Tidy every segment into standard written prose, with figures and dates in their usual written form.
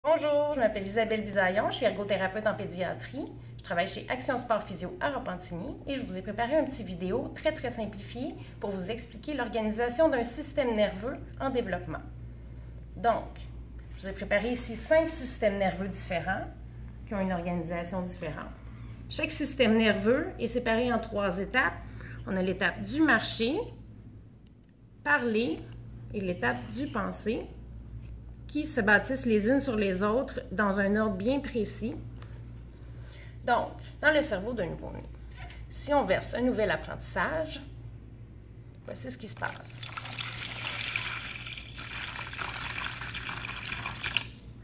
Bonjour, je m'appelle Isabelle Bisaillon, je suis ergothérapeute en pédiatrie. Je travaille chez Action Sport Physio à Repentigny et je vous ai préparé une petite vidéo très simplifiée pour vous expliquer l'organisation d'un système nerveux en développement. Donc, je vous ai préparé ici 5 systèmes nerveux différents qui ont une organisation différente. Chaque système nerveux est séparé en 3 étapes. On a l'étape du marcher, parler et l'étape du penser, qui se bâtissent les unes sur les autres dans un ordre bien précis. Donc, dans le cerveau d'un nouveau-né, si on verse un nouvel apprentissage, voici ce qui se passe.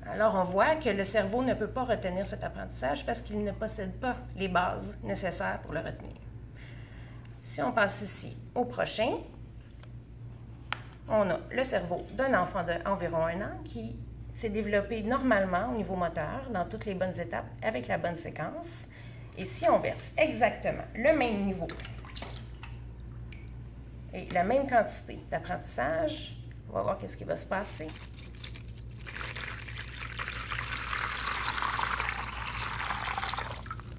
Alors, on voit que le cerveau ne peut pas retenir cet apprentissage parce qu'il ne possède pas les bases nécessaires pour le retenir. Si on passe ici au prochain, on a le cerveau d'un enfant d'environ 1 an qui s'est développé normalement au niveau moteur, dans toutes les bonnes étapes, avec la bonne séquence. Et si on verse exactement le même niveau et la même quantité d'apprentissage, on va voir qu'est-ce qui va se passer.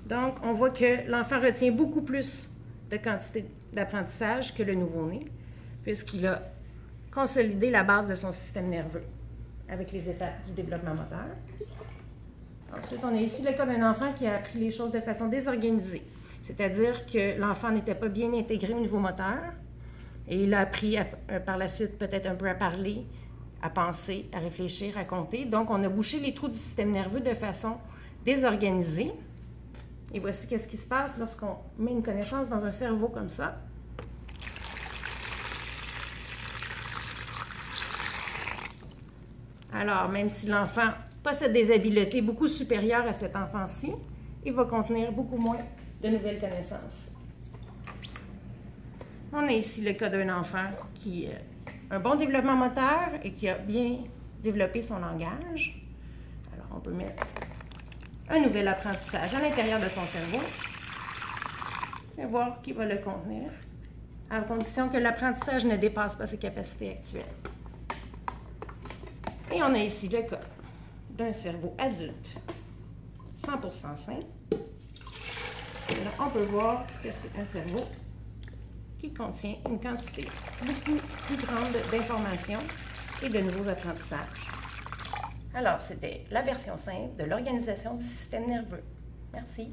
Donc, on voit que l'enfant retient beaucoup plus de quantité d'apprentissage que le nouveau-né, puisqu'il a consolider la base de son système nerveux avec les étapes du développement moteur. Ensuite, on a ici le cas d'un enfant qui a appris les choses de façon désorganisée, c'est-à-dire que l'enfant n'était pas bien intégré au niveau moteur et il a appris par la suite peut-être un peu à parler, à penser, à réfléchir, à compter. Donc, on a bouché les trous du système nerveux de façon désorganisée. Et voici qu'est-ce qui se passe lorsqu'on met une connaissance dans un cerveau comme ça. Alors, même si l'enfant possède des habiletés beaucoup supérieures à cet enfant-ci, il va contenir beaucoup moins de nouvelles connaissances. On a ici le cas d'un enfant qui a un bon développement moteur et qui a bien développé son langage. Alors, on peut mettre un nouvel apprentissage à l'intérieur de son cerveau et voir qui va le contenir, à condition que l'apprentissage ne dépasse pas ses capacités actuelles. Et on a ici le cas d'un cerveau adulte 100% sain. Là, on peut voir que c'est un cerveau qui contient une quantité beaucoup plus grande d'informations et de nouveaux apprentissages. Alors, c'était la version simple de l'organisation du système nerveux. Merci.